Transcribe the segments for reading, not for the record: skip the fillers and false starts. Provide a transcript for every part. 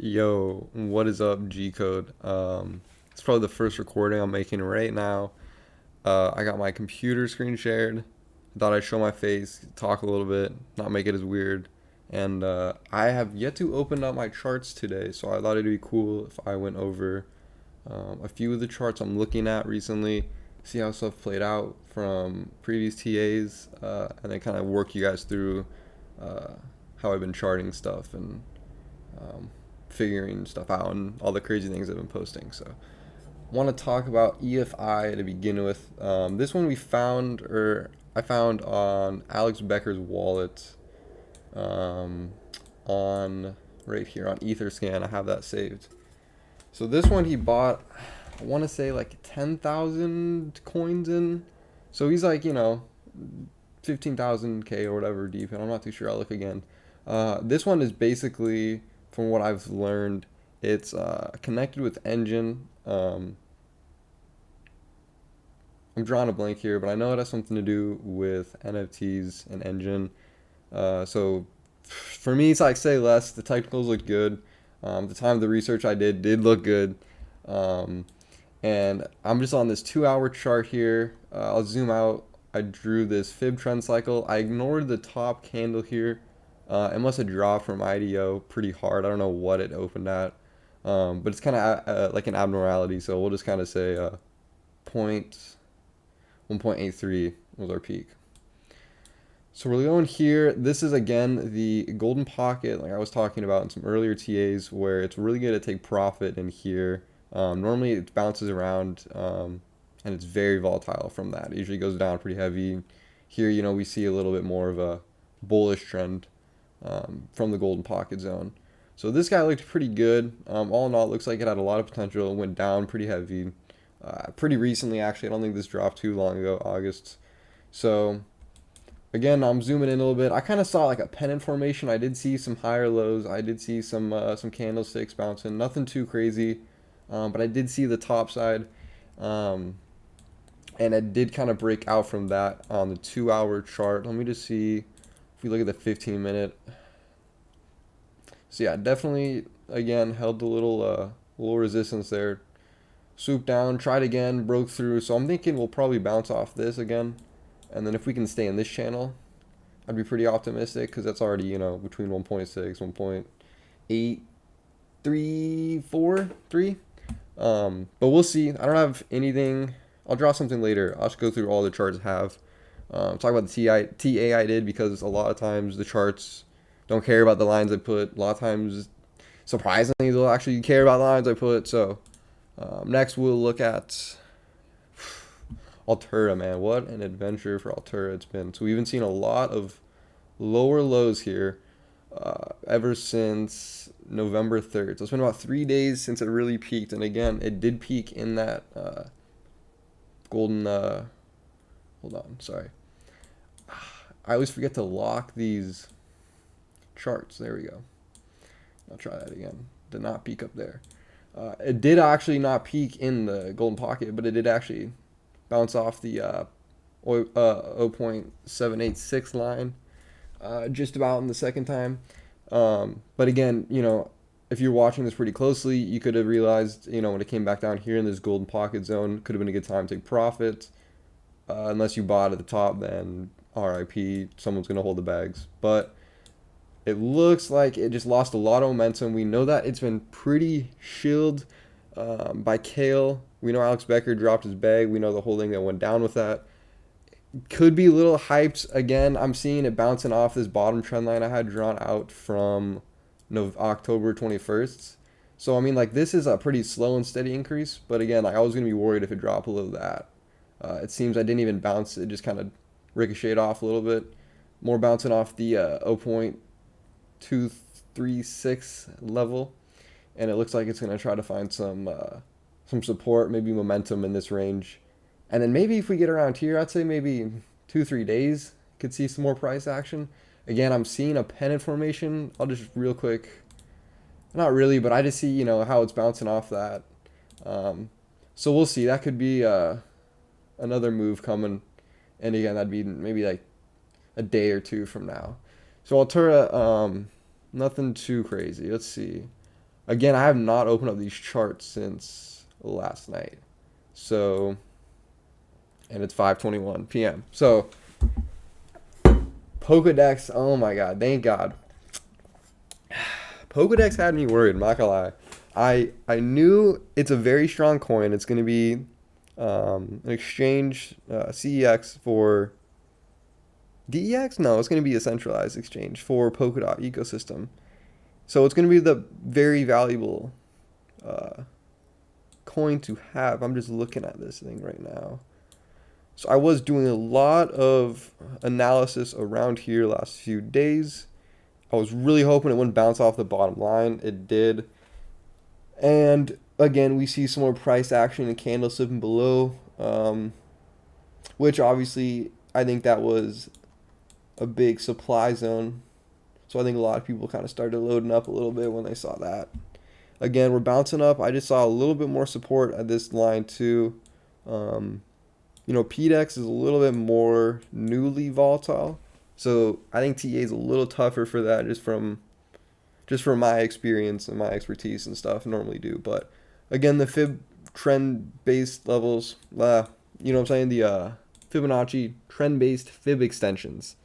Yo, what is up, G Code? It's probably the first recording I'm making right now. I got my computer screen shared. Thought I'd show my face, talk a little bit, not make it as weird. And I have yet to open up my charts today, so I thought it'd be cool if I went over a few of the charts I'm looking at recently, see how stuff played out from previous TAs, and then kind of work you guys through uh, how I've been charting stuff and um, figuring stuff out and all the crazy things I've been posting. So, want to talk about EFI to begin with. This one we found, or I found on Alex Becker's wallet, um, on right here on Etherscan. I have that saved. So this one he bought, I want to say like 10,000 coins in. So he's like, 15,000 K or whatever deep, and I'm not too sure. I'll look again. This one is basically, from what I've learned, it's connected with Engine. I'm drawing a blank here, but I know it has something to do with NFTs and Engine. So for me, it's like say less. The technicals look good. At the time of the research I did look good. Um, and I'm just on this 2 hour chart here. I'll zoom out. I drew this fib trend cycle. I ignored the top candle here. It must have dropped from IDO pretty hard. I don't know what it opened at, but it's kind of like an abnormality. So we'll just kind of say point 1.83 was our peak. So we're going here. This is again the golden pocket, like I was talking about in some earlier TAs, where it's really good to take profit in here. Normally it bounces around, and it's very volatile from that. It usually goes down pretty heavy. Here, we see a little bit more of a bullish trend from the golden pocket zone. So this guy looked pretty good. All in all, it looks like it had a lot of potential. It went down pretty heavy, pretty recently actually. I don't think this dropped too long ago, August. So again, I'm zooming in a little bit. I kind of saw like a pennant formation. I did see some higher lows. I did see some candlesticks bouncing. Nothing too crazy, but I did see the top side, and it did kind of break out from that on the 2 hour chart. Let me just see if we look at the 15 minute. So yeah, definitely again held a little resistance there. Swooped down, tried again, broke through. So I'm thinking we'll probably bounce off this again. And then if we can stay in this channel, I'd be pretty optimistic because that's already, between 1.6, 1.834, but we'll see. I don't have anything. I'll draw something later. I'll just go through all the charts I have. Talk about the TA I did because a lot of times the charts don't care about the lines I put. A lot of times, surprisingly, they'll actually care about the lines I put. So next we'll look at Altura, man. What an adventure for Altura it's been. So we've been seeing a lot of lower lows here ever since November 3rd. So it's been about 3 days since it really peaked. And again, it did peak in that golden. Hold on, sorry. I always forget to lock these charts. There we go. I'll try that again. Did not peak up there. It did actually not peak in the golden pocket, but it did actually bounce off the 0.786 line just about in the second time. But again, if you're watching this pretty closely, you could have realized, when it came back down here in this golden pocket zone, could have been a good time to take profit. Unless you bought at the top, then RIP, someone's going to hold the bags. But it looks like it just lost a lot of momentum. We know that it's been pretty shielded by Kale. We know Alex Becker dropped his bag. We know the whole thing that went down with that. Could be little hypes. Again, I'm seeing it bouncing off this bottom trend line I had drawn out from October 21st. So, this is a pretty slow and steady increase. But again, I was going to be worried if it dropped below that. It seems I didn't even bounce. It just kind of ricocheted off a little bit. More bouncing off the 0.236 level. And it looks like it's going to try to find some support, maybe momentum in this range. And then maybe if we get around here, I'd say maybe 2-3 days, could see some more price action. Again, I'm seeing a pennant formation. I'll just real quick, not really, but I just see, how it's bouncing off that. So we'll see. That could be another move coming. And again, that'd be maybe like a day or two from now. So Altura, nothing too crazy. Let's see. Again, I have not opened up these charts since last night. So, and it's 5:21 p.m. So, PolkaDot, oh my god, thank God. PolkaDot had me worried, I'm not gonna lie. I knew it's a very strong coin. It's going to be an exchange, CEX for DEX? No, it's going to be a centralized exchange for PolkaDot ecosystem. So it's going to be the very valuable uh, coin to have. I'm just looking at this thing right now. So I was doing a lot of analysis around here last few days. I was really hoping it wouldn't bounce off the bottom line. It did. And again, we see some more price action and candle slipping below, which obviously I think that was a big supply zone. So I think a lot of people kind of started loading up a little bit when they saw that. Again, we're bouncing up. I just saw a little bit more support at this line too. PDEX is a little bit more newly volatile. So I think TA is a little tougher for that just from my experience and my expertise and stuff normally do. But again, the Fib trend based levels, you know what I'm saying? The Fibonacci trend based Fib extensions.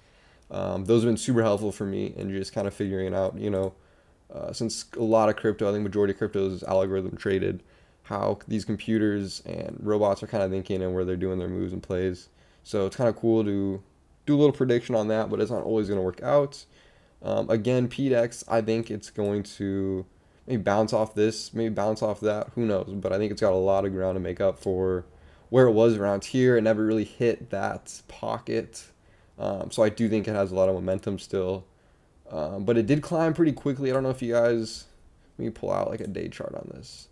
Those have been super helpful for me in just kind of figuring out, since a lot of crypto, I think majority of crypto is algorithm traded, how these computers and robots are kind of thinking and where they're doing their moves and plays. So it's kind of cool to do a little prediction on that, but it's not always going to work out. Again, PDEX, I think it's going to maybe bounce off this, maybe bounce off that. Who knows? But I think it's got a lot of ground to make up for where it was around here. It never really hit that pocket. So I do think it has a lot of momentum still. But it did climb pretty quickly. I don't know if you guys, let me pull out like a day chart on this.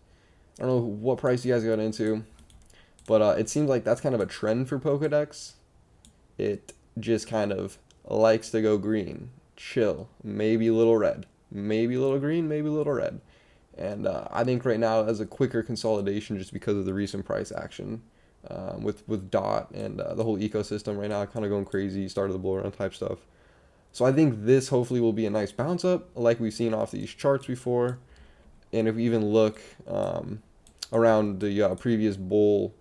I don't know what price you guys got into, but it seems like that's kind of a trend for PolkaDot. It just kind of likes to go green, chill, maybe a little red, maybe a little green, maybe a little red. And I think right now as a quicker consolidation just because of the recent price action with DOT and the whole ecosystem right now kind of going crazy, start of the bull run type stuff. So I think this hopefully will be a nice bounce up like we've seen off these charts before. And if we even look around the previous bull,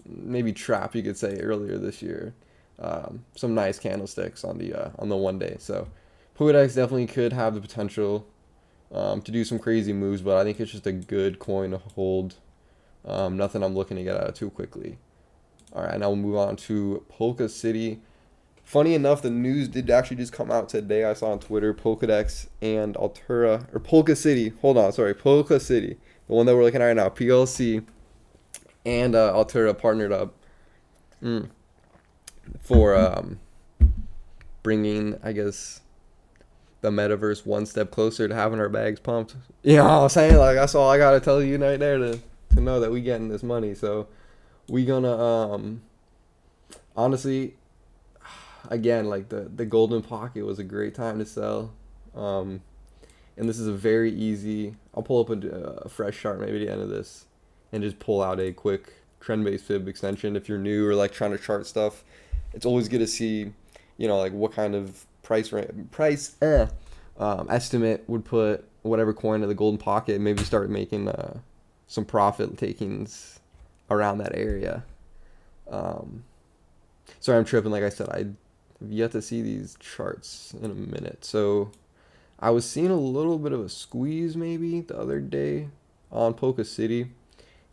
maybe trap you could say earlier this year, some nice candlesticks on the 1 day. So PolkaDot definitely could have the potential to do some crazy moves, but I think it's just a good coin to hold. Nothing I'm looking to get out of too quickly. All right, now we'll move on to Polka City. Funny enough, the news did actually just come out today. I saw on Twitter, PolkaDot and Altura, or Polka City. Hold on, sorry, Polka City, the one that we're looking at right now. PLC and Altura partnered up for bringing, I guess, the metaverse one step closer to having our bags pumped. You know what I'm saying? Like, that's all I gotta tell you right there to know that we getting this money. So we gonna honestly, again, like the golden pocket was a great time to sell. And this is a very easy, I'll pull up a fresh chart maybe at the end of this and just pull out a quick trend-based fib extension. If you're new or like trying to chart stuff, it's always good to see, like what kind of price estimate would put whatever coin in the golden pocket, maybe start making some profit takings around that area. Sorry, I'm tripping. Like I said, I've yet to see these charts in a minute. So I was seeing a little bit of a squeeze maybe the other day on Polka City.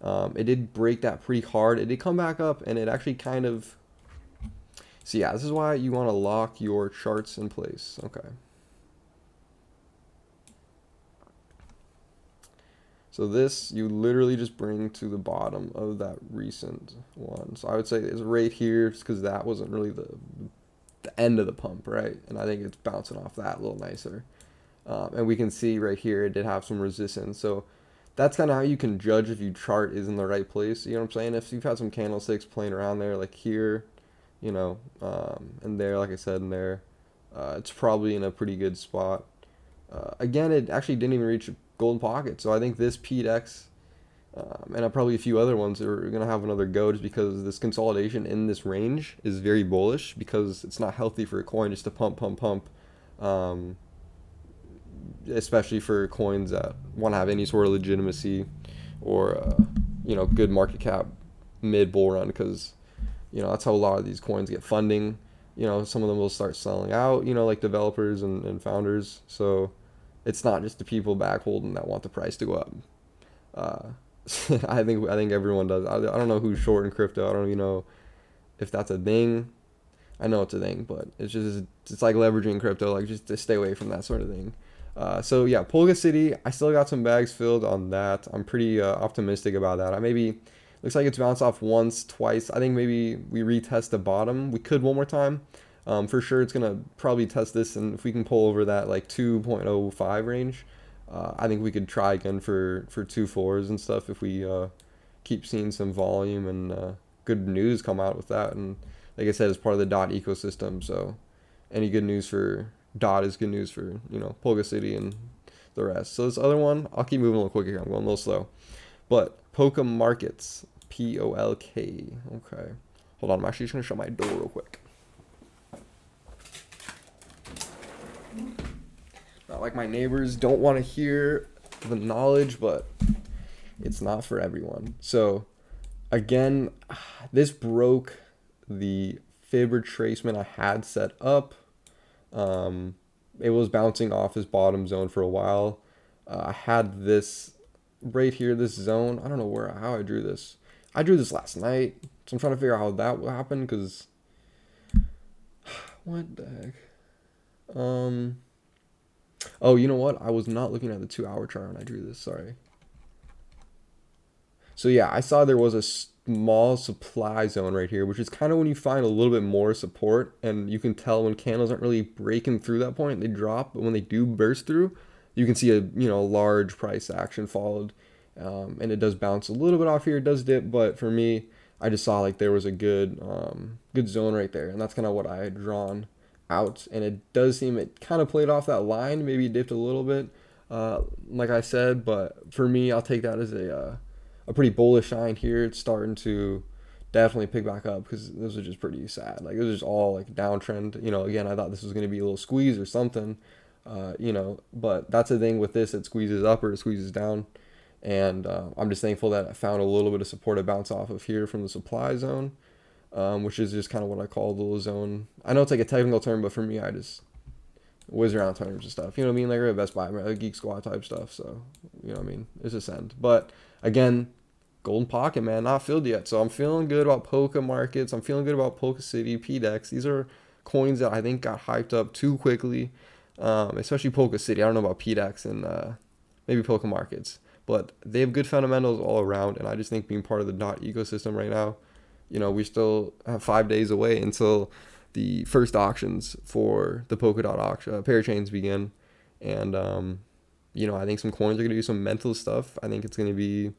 It did break that pretty hard. It did come back up, and it actually kind of... So yeah, this is why you want to lock your charts in place. Okay. So this, you literally just bring to the bottom of that recent one. So I would say it's right here, just because that wasn't really the end of the pump, right? And I think it's bouncing off that a little nicer. And we can see right here, it did have some resistance. So that's kind of how you can judge if your chart is in the right place. You know what I'm saying? If you've had some candlesticks playing around there, like here, and there, like I said, in there, it's probably in a pretty good spot. Again, it actually didn't even reach a golden pocket. So I think this PDEX, and probably a few other ones are going to have another go just because this consolidation in this range is very bullish because it's not healthy for a coin just to pump, especially for coins that want to have any sort of legitimacy or good market cap mid bull run, because that's how a lot of these coins get funding. Some of them will start selling out, like developers and founders. So it's not just the people back holding that want the price to go up. uh, I think everyone does. I don't know who's short in crypto. I don't even know if that's a thing. I know it's a thing, but it's like leveraging crypto, like just to stay away from that sort of thing. So yeah, Polka City, I still got some bags filled on that. I'm pretty optimistic about that. I maybe looks like it's bounced off once, twice. I think maybe we retest the bottom. We could one more time. For sure, it's gonna probably test this, and if we can pull over that like 2.05 range, I think we could try again for 2.4s and stuff if we keep seeing some volume and good news come out with that. And like I said, it's part of the DOT ecosystem, so any good news for DOT is good news for Polka City and the rest. So this other one, I'll keep moving a little quicker here. I'm going a little slow, but Polka Markets, POLK. Okay, hold on. I'm actually just gonna shut my door real quick. Not like my neighbors don't want to hear the knowledge, but it's not for everyone. So again, this broke the fib retracement I had set up. It was bouncing off his bottom zone for a while. I had this right here, this zone. I don't know how I drew this. I drew this last night, so I'm trying to figure out how that will happen, because what the heck? Oh, you know what? I was not looking at the 2-hour chart when I drew this. Sorry. So yeah, I saw there was a small supply zone right here, which is kind of when you find a little bit more support, and you can tell when candles aren't really breaking through that point, they drop. But when they do burst through, you can see a large price action followed, and it does bounce a little bit off here. It does dip, but for me, I just saw like there was a good zone right there, and that's kind of what I had drawn out. And it does seem it kind of played off that line, maybe dipped a little bit, like I said. But for me, I'll take that as a pretty bullish sign here. It's starting to definitely pick back up, because this was just pretty sad. Like, it was just all like downtrend. Again, I thought this was going to be a little squeeze or something, but that's the thing with this. It squeezes up or it squeezes down. And I'm just thankful that I found a little bit of support to bounce off of here from the supply zone, which is just kind of what I call the little zone. I know it's like a technical term, but for me, I just whiz around terms and stuff. You know what I mean? Like, we're at Best Buy, like Geek Squad type stuff. So, you know what I mean? It's a send. But again, golden pocket, man, not filled yet. So I'm feeling good about Polka Markets. I'm feeling good about Polka City, PDEX. These are coins that I think got hyped up too quickly, especially Polka City. I don't know about PDEX and maybe Polka Markets, but they have good fundamentals all around. And I just think being part of the DOT ecosystem right now, we still have 5 days away until the first auctions for the PolkaDot auction parachains begin. And I think some coins are going to do some mental stuff. I think it's going to be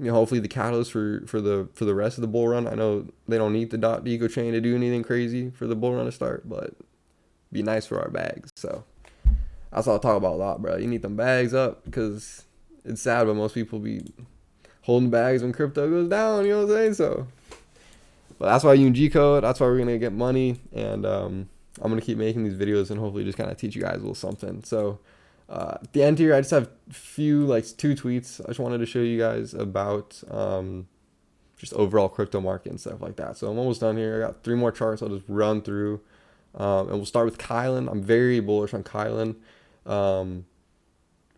hopefully the catalyst for the rest of the bull run. I know they don't need the DOT eco chain to do anything crazy for the bull run to start, but be nice for our bags. So that's all I talk about a lot, bro. You need them bags up, because it's sad, but most people be holding bags when crypto goes down. You know what I'm saying? So, but that's why you use G code. That's why we're gonna get money, and I'm gonna keep making these videos and hopefully just kind of teach you guys a little something. So. At the end here, I just have two tweets I just wanted to show you guys about just overall crypto market and stuff like that. So I'm almost done here. I got 3 more charts I'll just run through, and we'll start with Kylan. I'm very bullish on Kylan.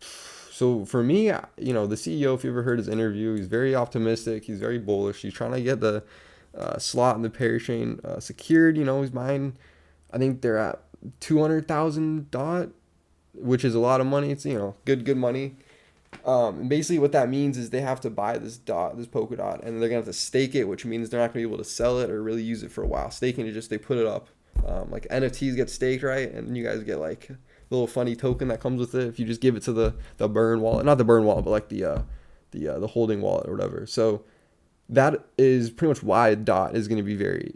So for me, the CEO, if you ever heard his interview, he's very optimistic. He's very bullish. He's trying to get the slot in the parachain secured. He's buying, I think they're at 200,000 DOT, which is a lot of money. It's good money. And basically what that means is they have to buy this PolkaDot, and they're gonna have to stake it, which means they're not gonna be able to sell it or really use it for a while. Staking is just they put it up, like NFTs get staked, right? And you guys get like a little funny token that comes with it if you just give it to the burn wallet, not the burn wallet, but like the holding wallet or whatever. So that is pretty much why DOT is gonna be very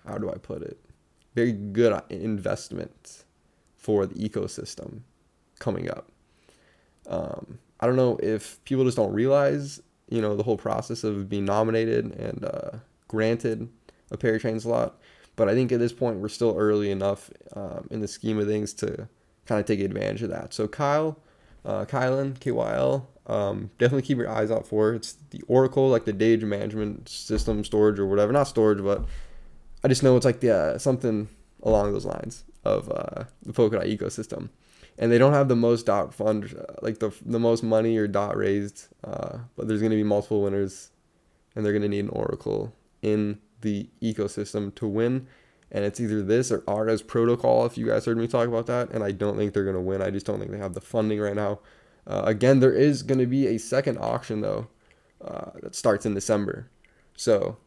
how do I put it? Very good investment for the ecosystem coming up. I don't know if people just don't realize, the whole process of being nominated and granted a parachain slot, But I think at this point we're still early enough in the scheme of things to kind of take advantage of that. So Kylan, KYL, definitely keep your eyes out for. It's the Oracle, like the data management system storage or whatever. Not storage, but I just know it's like the something along those lines of the PolkaDot ecosystem. And they don't have the most dot fund, like the most money or dot raised, but there's going to be multiple winners, and they're going to need an Oracle in the ecosystem to win. And it's either this or Arda's protocol, if you guys heard me talk about that. And I don't think they're going to win. I just don't think they have the funding right now. Again, there is going to be a second auction, though, that starts in December. So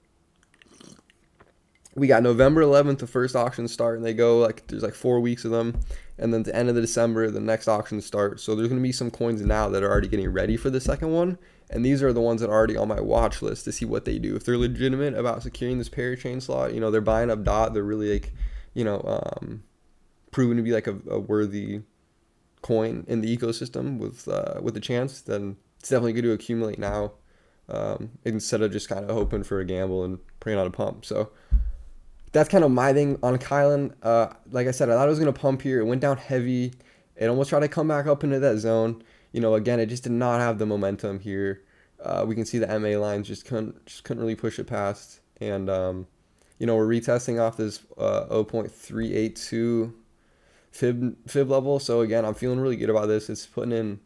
we got November 11th, the first auction start, and they go like there's like 4 weeks of them, and then at the end of the December, the next auction starts. So there's gonna be some coins now that are already getting ready for the second one, and these are the ones that are already on my watch list to see what they do. If they're legitimate about securing this parachain slot, they're buying up DOT, they're really like, proven to be like a worthy coin in the ecosystem with a chance, then it's definitely good to accumulate now, instead of just kind of hoping for a gamble and praying on a pump. So that's kind of my thing on Kylan. Like I said, I thought it was going to pump here. It went down heavy. It almost tried to come back up into that zone. Again, it just did not have the momentum here. We can see the MA lines just couldn't really push it past. And, we're retesting off this 0.382 fib level. So, again, I'm feeling really good about this. It's putting in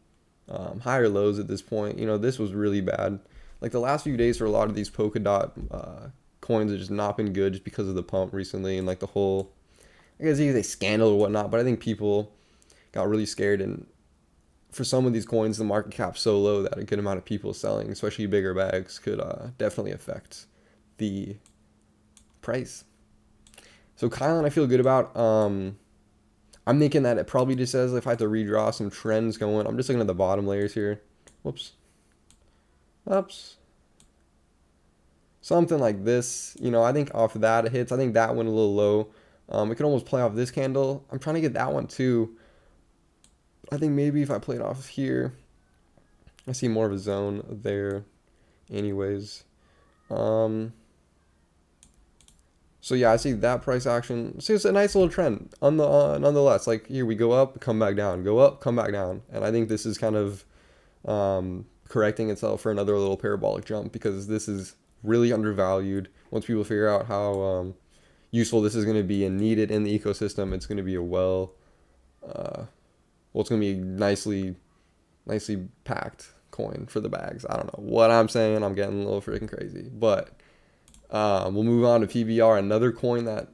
higher lows at this point. This was really bad. Like the last few days for a lot of these PolkaDot coins have just not been good just because of the pump recently and like the whole, I guess you could say scandal or whatnot, but I think people got really scared, and for some of these coins the market cap's so low that a good amount of people selling, especially bigger bags, could definitely affect the price. So Kylan I feel good about. I'm thinking that it probably just says if I have to redraw some trends going, I'm just looking at the bottom layers here. Whoops. Oops. Something like this, I think off of that it hits. I think that went a little low. It could almost play off this candle. I'm trying to get that one too. I think maybe if I play it off here, I see more of a zone there anyways. So yeah, I see that price action. So it's a nice little trend nonetheless. Like here we go up, come back down, go up, come back down. And I think this is kind of correcting itself for another little parabolic jump, because this is really undervalued. Once people figure out how useful this is going to be and needed in the ecosystem, it's going to be it's going to be nicely packed coin for the bags. I don't know what I'm saying. I'm getting a little freaking crazy, but we'll move on to PBR, another coin that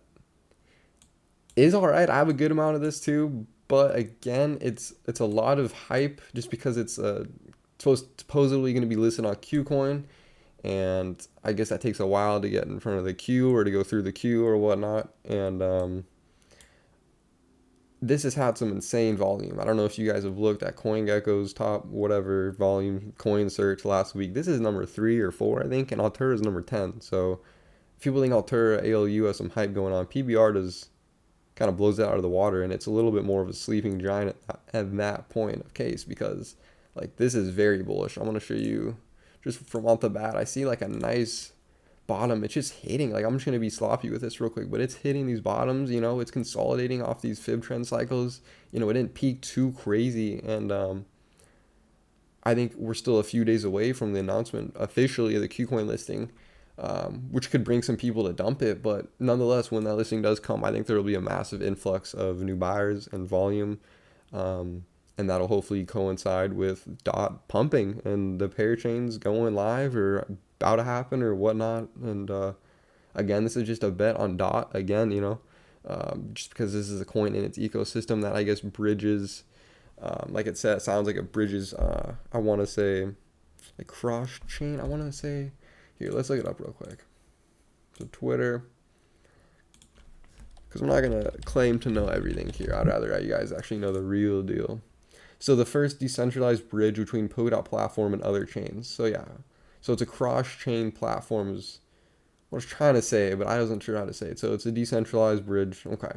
is all right. I have a good amount of this too, but again, it's a lot of hype just because it's supposedly going to be listed on KuCoin. And I guess that takes a while to get in front of the queue or to go through the queue or whatnot. And this has had some insane volume. I don't know if you guys have looked at CoinGecko's top whatever volume coin search last week. This is number 3 or 4, I think, and Altura is number 10. So if people think Altura ALU has some hype going on, PBR does kind of blows it out of the water, and it's a little bit more of a sleeping giant at that point of case, because like this is very bullish. I'm going to show you. Just from off the bat, I see like a nice bottom. It's just hitting. Like I'm just going to be sloppy with this real quick, but it's hitting these bottoms. It's consolidating off these fib trend cycles. It didn't peak too crazy. And I think we're still a few days away from the announcement officially of the KuCoin listing, which could bring some people to dump it. But nonetheless, when that listing does come, I think there will be a massive influx of new buyers and volume. And that'll hopefully coincide with DOT pumping and the parachains going live or about to happen or whatnot. And again, this is just a bet on DOT again, just because this is a coin in its ecosystem that I guess bridges, like it said, it sounds like it bridges, I want to say, a cross chain. I want to say, here, let's look it up real quick. So Twitter, because I'm not going to claim to know everything here. I'd rather you guys actually know the real deal. So the first decentralized bridge between PolkaDot platform and other chains. So yeah, so it's a cross-chain platform is what I was trying to say, but I wasn't sure how to say it. So it's a decentralized bridge. Okay.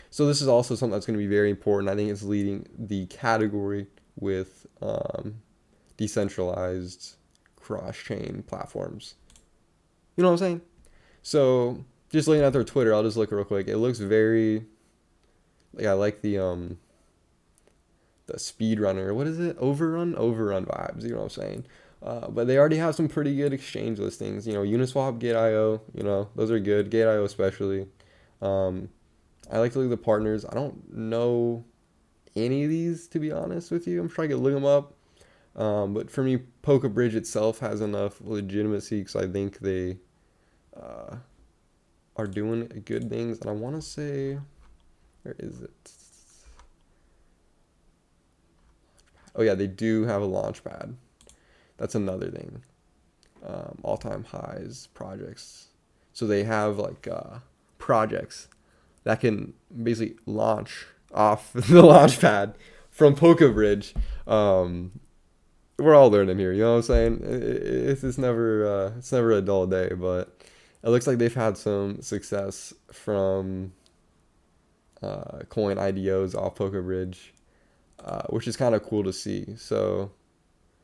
So this is also something that's going to be very important. I think it's leading the category with decentralized cross-chain platforms. You know what I'm saying? So just looking at their Twitter, I'll just look real quick. It looks very like I like the speed runner. What is it? Overrun vibes. You know what I'm saying? But they already have some pretty good exchange listings. You know, Uniswap, Gate.io. You know, those are good. Gate.io especially. Um, I like to look at the partners. I don't know any of these to be honest with you. I'm trying to look them up. But for me, Polka Bridge itself has enough legitimacy because I think they uh, are doing good things. And I want to say, where is it? Oh yeah, they do have a launch pad. That's another thing. All-time highs projects. So they have like projects that can basically launch off the launch pad from Polka Bridge. Um, we're all learning here, you know what I'm saying? It's never a dull day, but it looks like they've had some success from coin IDOs off Polka Bridge, which is kind of cool to see. So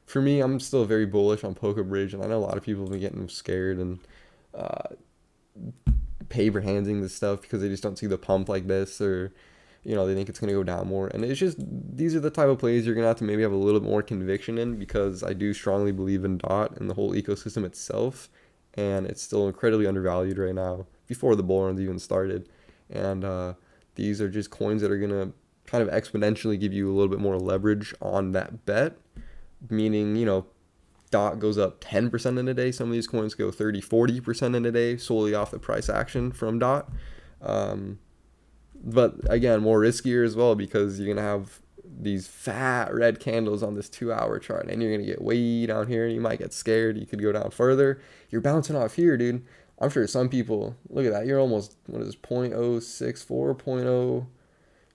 for me, I'm still very bullish on Polka Bridge, and I know a lot of people have been getting scared and uh, paper handing this stuff because they just don't see the pump like this, or they think it's going to go down more. And it's just these are the type of plays you're going to have to maybe have a little bit more conviction in, because I do strongly believe in DOT and the whole ecosystem itself, and it's still incredibly undervalued right now before the bull runs even started. And these are just coins that are going to kind of exponentially give you a little bit more leverage on that bet, meaning, DOT goes up 10% in a day. Some of these coins go 30-40% in a day solely off the price action from DOT. But again, more riskier as well, because you're going to have these fat red candles on this 2-hour chart, and you're going to get way down here, and you might get scared. You could go down further. You're bouncing off here, dude. I'm sure some people, look at that. You're almost, what is this, 0.064, 0.0.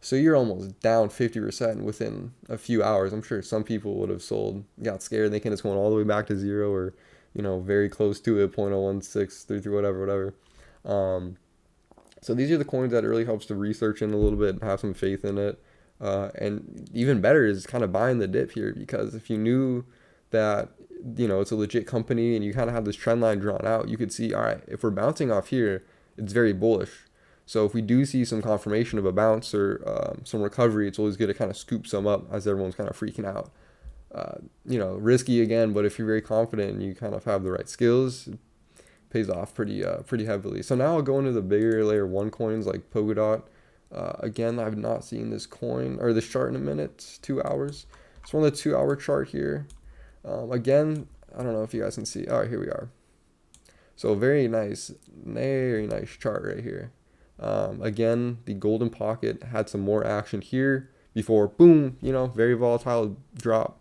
So you're almost down 50% within a few hours. I'm sure some people would have sold, got scared, thinking it's going all the way back to zero, or, very close to it, 0.01633, whatever. So these are the coins that it really helps to research in a little bit and have some faith in it. And even better is kind of buying the dip here, because if you knew that, it's a legit company and you kind of have this trend line drawn out, you could see, all right, if we're bouncing off here, it's very bullish. So if we do see some confirmation of a bounce or some recovery, it's always good to kind of scoop some up as everyone's kind of freaking out. Risky again, but if you're very confident and you kind of have the right skills, it pays off pretty heavily. So now I'll go into the bigger layer 1 coins like PolkaDot. Again, I've not seen this coin or this chart in a minute, 2 hours. So on the 2-hour chart here, again, I don't know if you guys can see. All right, here we are. So very nice chart right here. Again, the golden pocket had some more action here before, boom, very volatile drop.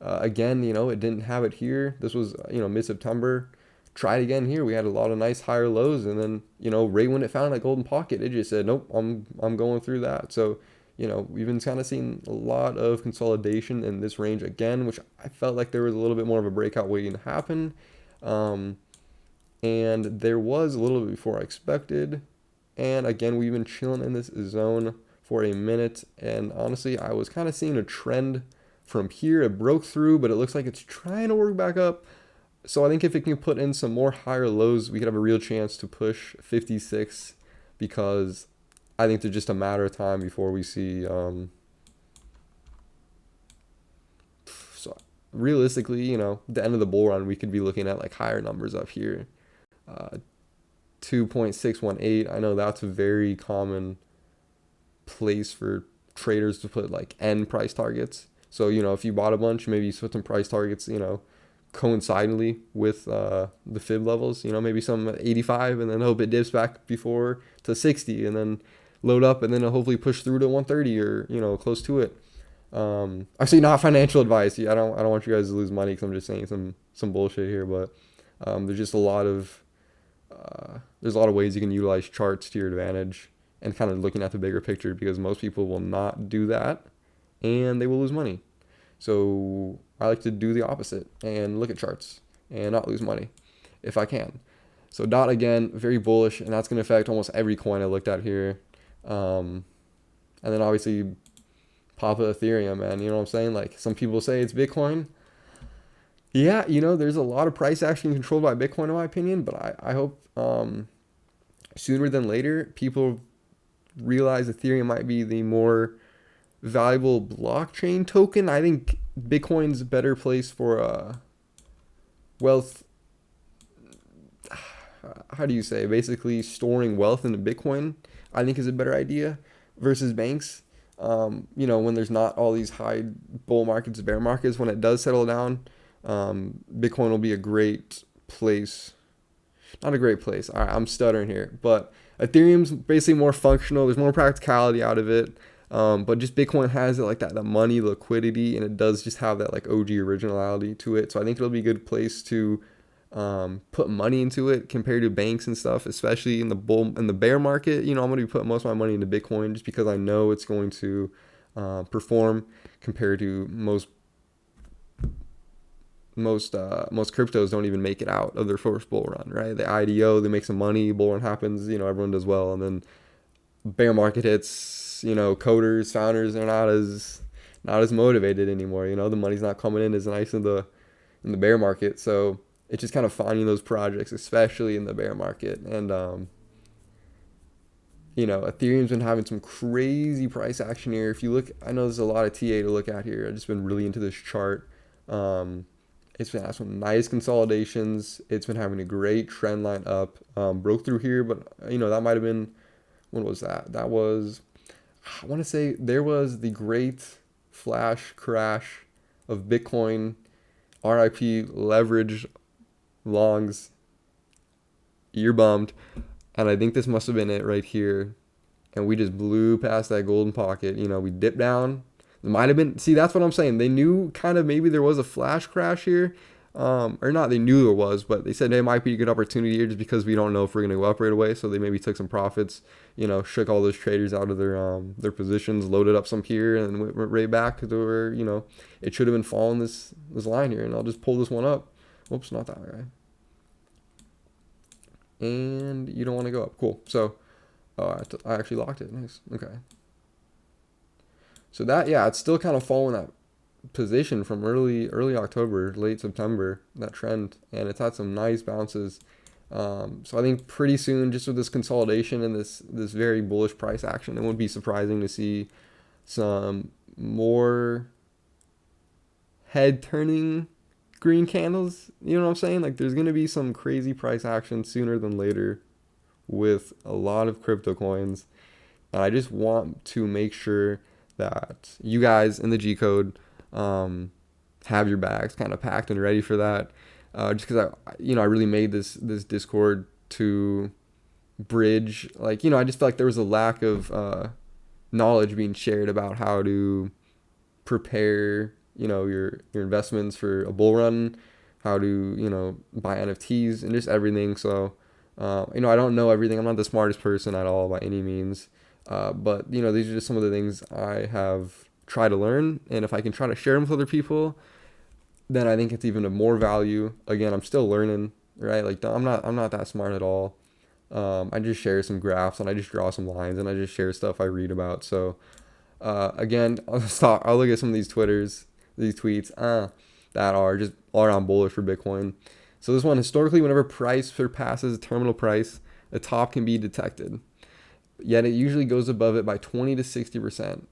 Again, it didn't have it here. This was, mid-September. Tried again here. We had a lot of nice higher lows, and then, right when it found that golden pocket, it just said, nope, I'm going through that. So, we've been kind of seeing a lot of consolidation in this range again, which I felt like there was a little bit more of a breakout waiting to happen. And there was a little bit before I expected. And again, we've been chilling in this zone for a minute. And honestly, I was kind of seeing a trend from here. It broke through, but it looks like it's trying to work back up. So I think if it can put in some more higher lows, we could have a real chance to push 56, because I think it's just a matter of time before we see. So realistically, the end of the bull run, we could be looking at like higher numbers up here. 2.618. I know that's a very common place for traders to put like end price targets. So, if you bought a bunch, maybe you put some price targets, coincidentally with the fib levels, maybe some at 85, and then hope it dips back before to 60, and then load up, and then it'll hopefully push through to 130 or, close to it. Actually, not financial advice. I don't want you guys to lose money, because I'm just saying some bullshit here, but there's just a lot of ways you can utilize charts to your advantage, and kind of looking at the bigger picture, because most people will not do that and they will lose money. So I like to do the opposite and look at charts and not lose money if I can. So DOT, again, very bullish, and that's going to affect almost every coin I looked at here. And then obviously Papa Ethereum, man, you know what I'm saying? Like, some people say it's Bitcoin. Yeah, there's a lot of price action controlled by Bitcoin, in my opinion, but I hope sooner than later, people realize Ethereum might be the more valuable blockchain token. I think Bitcoin's a better place for wealth. How do you say? Basically, storing wealth in Bitcoin, I think, is a better idea versus banks. When there's not all these high bull markets, bear markets, when it does settle down, Bitcoin will be a great place. Not a great place. All right, I'm stuttering here, but Ethereum's basically more functional. There's more practicality out of it. But just Bitcoin has it like that money liquidity, and it does just have that like OG originality to it. So I think it'll be a good place to put money into it compared to banks and stuff, especially in the bear market. I'm going to be putting most of my money into Bitcoin just because I know it's going to perform compared to most cryptos don't even make it out of their first bull run, right? The IDO, they make some money, bull run happens, everyone does well, and then bear market hits, coders, founders are not as motivated anymore. The money's not coming in as nice in the bear market. So it's just kind of finding those projects, especially in the bear market. And Ethereum's been having some crazy price action here. If you look, I know there's a lot of TA to look at here. I've just been really into this chart. It's been having some nice consolidations. It's been having a great trend line up. Broke through here, but that might have been, when was that? That was, I want to say there was the great flash crash of Bitcoin, RIP leverage longs, you're bummed. And I think this must have been it right here. And we just blew past that golden pocket. We dipped down. It might have been, see, that's what I'm saying. They knew kind of maybe there was a flash crash here. Or not, they knew there was, but they said, hey, it might be a good opportunity here just because we don't know if we're going to go up right away. So they maybe took some profits, shook all those traders out of their positions, loaded up some here, and went right back to where, it should have been following this line here. And I'll just pull this one up. Oops, not that guy. And you don't want to go up. Cool. So I actually locked it. Nice. Okay. So that, yeah, it's still kind of following that position from early October, late September, that trend, and it's had some nice bounces. So I think pretty soon, just with this consolidation and this very bullish price action, it wouldn't be surprising to see some more head turning green candles. You know what I'm saying? Like, there's gonna be some crazy price action sooner than later with a lot of crypto coins, and I just want to make sure that you guys in the G code have your bags kind of packed and ready for that. Just because I really made this Discord to bridge, like, I just feel like there was a lack of knowledge being shared about how to prepare, your investments for a bull run, how to, buy NFTs and just everything. So, I don't know everything. I'm not the smartest person at all by any means. But these are just some of the things I have tried to learn, and if I can try to share them with other people, then I think it's even of more value. Again, I'm still learning, right? Like, I'm not that smart at all. I just share some graphs and I just draw some lines and I just share stuff I read about. So again, I'll look at some of these tweets that are just all around bullish for Bitcoin. So this one, historically, whenever price surpasses terminal price, the top can be detected. Yet it usually goes above it by 20 to 60%.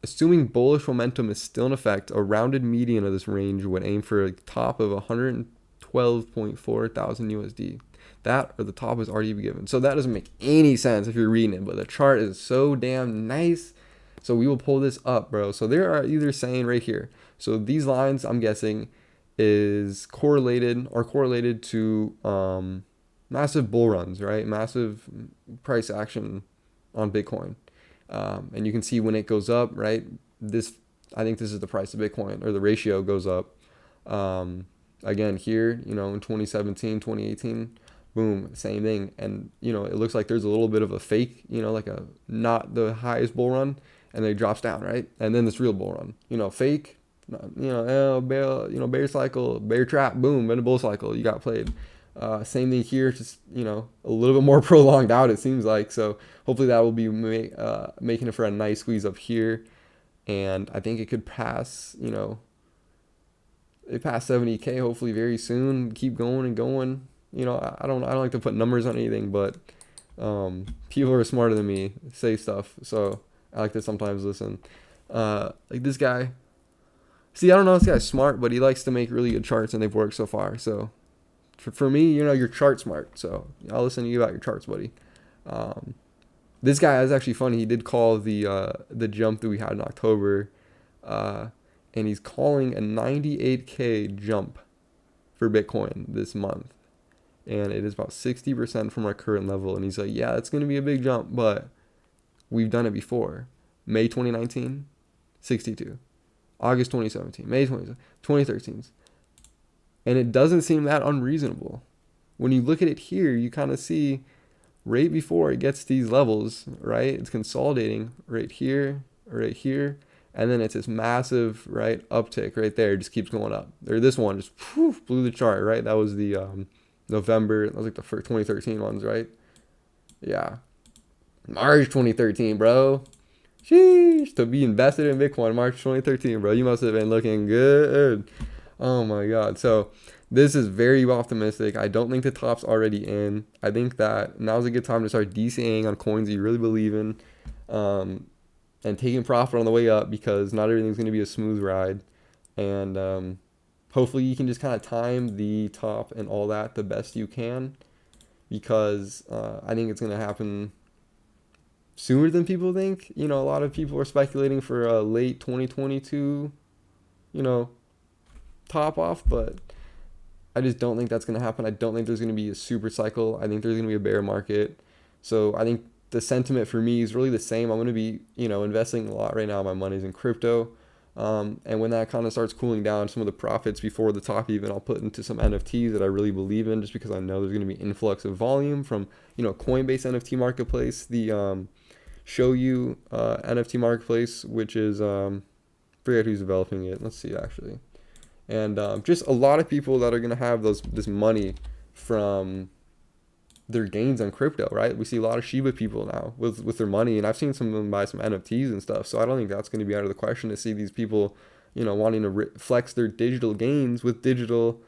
Assuming bullish momentum is still in effect, a rounded median of this range would aim for a top of 112.4 thousand USD. That, or the top is already given. So that doesn't make any sense if you're reading it, but the chart is so damn nice. So we will pull this up, bro. So they are either saying right here. So these lines, I'm guessing, is correlated to massive bull runs, right? Massive price action on Bitcoin. And you can see when it goes up, right? I think this is the price of Bitcoin, or the ratio goes up. Again, here, in 2017, 2018, boom, same thing. And, it looks like there's a little bit of a fake, like a not the highest bull run, and then it drops down, right? And then this real bull run, fake, bear cycle, bear trap, boom, and a bull cycle, you got played. Same thing here, just, a little bit more prolonged out, it seems like. So hopefully that will be making it for a nice squeeze up here. And I think it could pass, it passed 70K hopefully very soon. Keep going and going. I don't like to put numbers on anything, but People who are smarter than me say stuff, so I like to sometimes listen. Like this guy. See, I don't know if this guy's smart, but he likes to make really good charts, and they've worked so far. So for me, you're chart smart, so I'll listen to you about your charts, buddy. Um, this guy is actually funny. He did call the jump that we had in October, uh, and he's calling a 98K jump for Bitcoin this month, and it is about 60% from our current level. And he's like, yeah, it's gonna be a big jump, but we've done it before. May 2019, 62. August 2017, May 2013. And it doesn't seem that unreasonable. When you look at it here, you kind of see right before it gets these levels, right? It's consolidating right here, and then it's this massive, right, uptick right there. It just keeps going up. Or this one just blew the chart, right? That was the November, that was like the first 2013 ones, right? Yeah. March 2013, bro. Sheesh, to be invested in Bitcoin March 2013, bro. You must have been looking good. Oh my God. So this is very optimistic. I don't think the top's already in. I think that now's a good time to start DCAing on coins that you really believe in, and taking profit on the way up, because not everything's going to be a smooth ride. And hopefully you can just kind of time the top and all that the best you can, because I think it's going to happen sooner than people think. A lot of people are speculating for a late 2022, top off, but I just don't think that's going to happen. I don't think there's going to be a super cycle. I think there's going to be a bear market. So I think the sentiment for me is really the same. I'm going to be, investing a lot right now. My money's in crypto. And when that kind of starts cooling down, some of the profits before the top even, I'll put into some NFTs that I really believe in, just because I know there's going to be influx of volume from, Coinbase NFT marketplace, the Show You NFT marketplace, which is forget who's developing it. Let's see actually, and just a lot of people that are gonna have this money from their gains on crypto, right? We see a lot of Shiba people now with their money, and I've seen some of them buy some NFTs and stuff. So I don't think that's going to be out of the question to see these people, wanting to flex their digital gains with digital,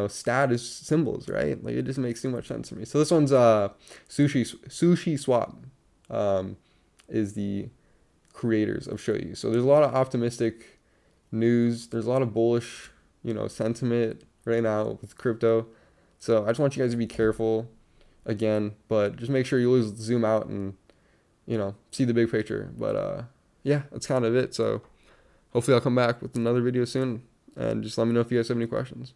status symbols, right? Like, it just makes too much sense to me. So this one's Sushi Swap. Is the creators of Show You. So there's a lot of optimistic news. There's a lot of bullish, sentiment right now with crypto. So I just want you guys to be careful again, but just make sure you always zoom out and, see the big picture. But yeah, that's kind of it. So hopefully I'll come back with another video soon, and just let me know if you guys have any questions.